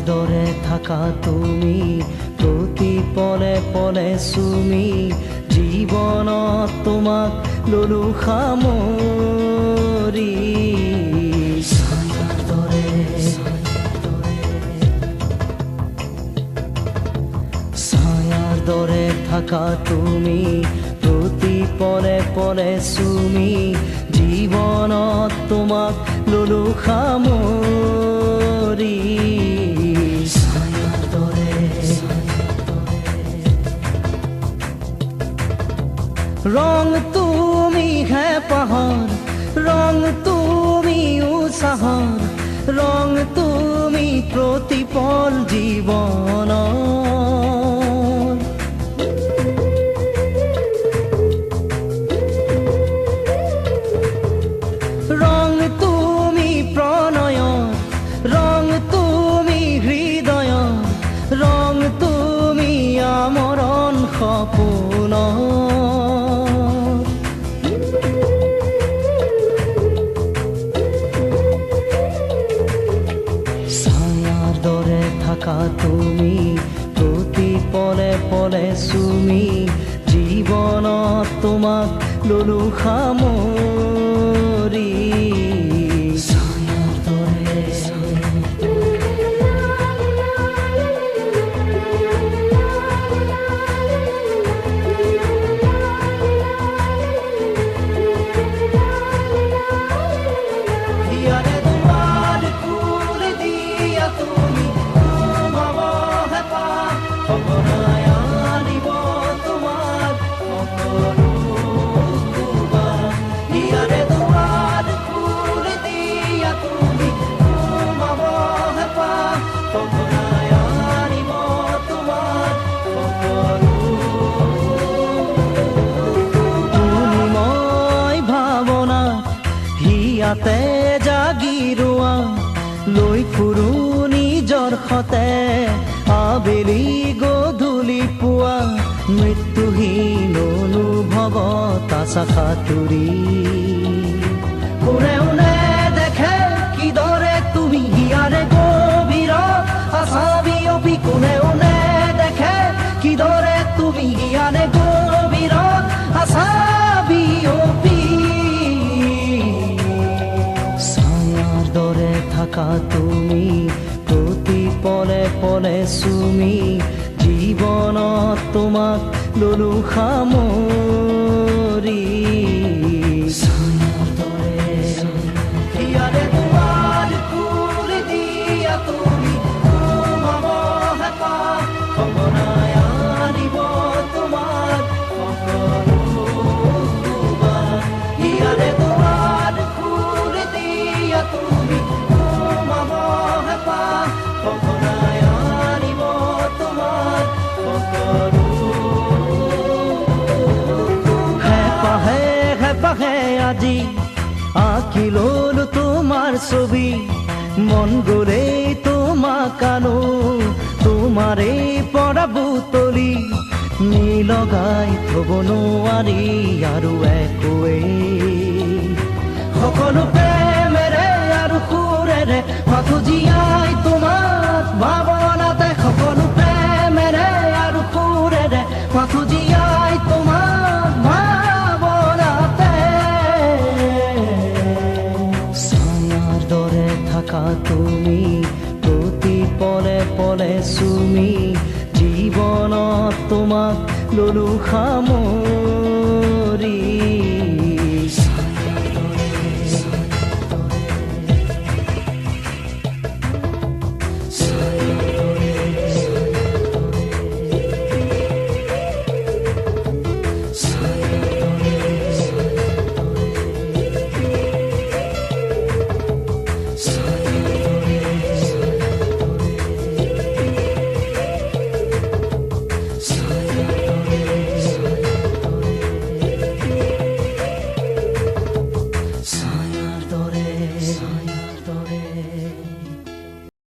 দৰে থাকা তুমি প্ৰতি পলে পলে চুমি জীৱনত তোমাক ললো সামৰি ছায়াৰ দৰে থাকা তুমি প্ৰতি পলে পলে চুমি জীৱনত তোমাক ললো সামৰি রং তুমি হে পাহাড় রং তুমি উৎসাহর রং তুমি প্রতিপল জীবন রং তুমি প্রণয় রং তুমি হৃদয় রং তুমি আমরণ সপোন দরে থাকা তুমি প্রতি পলে পলে চুমি জীৱনত তোমাক ললো সামৰি ছায়াৰ দৰে ইয়াতে জাগিৰোৱা লৈ ফুৰো নিজৰ সতে আবেলি গধূলি পুৱা মৃত্যুহীন অনুভৱত আশা সাঁতুৰি কোনেও নেদেখে কিদৰে তুমি হিয়াৰে গভীৰ আশা বিয়পি কোনেও নেদেখে কিদৰে তুমি হিয়াৰে গভীৰ আশা বিয়পি দৰে থাকা তুমি প্ৰতি পলে পলে চুমি জীৱনত তোমাক ললো সামৰি ছায়াৰ দৰে ইয়াৰে দুৱাৰ খুলি দিয়া তুমি সোমাব হেঁপাহ সঘনাই আনিব তোমাক সকলো দুৱাৰ ইয়াৰে দুৱাৰ খুলি দিয়া তুমি সোমাব হেঁপাহ সঘনাই আনিব তোমাক সকলো হেঁপাহে হেঁপাহে আজি আঁকি ললো তোমাৰ ছবি মন গ'লেই তোমাক আনো তোমাৰে পৰা বুটলি নিলগাই থব নোৱাৰি আৰু একোৱেই সকলো প্ৰেমেৰে আৰু সুৰেৰে মাথো জীয়াই তোমাক ভাৱনাতে সকলো প্ৰেমেৰে আৰু সুৰেৰে মাথো জীয়াই তোমাক ভাৱনাতে ছায়াৰ দৰে থাকা তুমি প্ৰতি পলে পলে চুমি জীৱনত তোমাক ললো সামৰি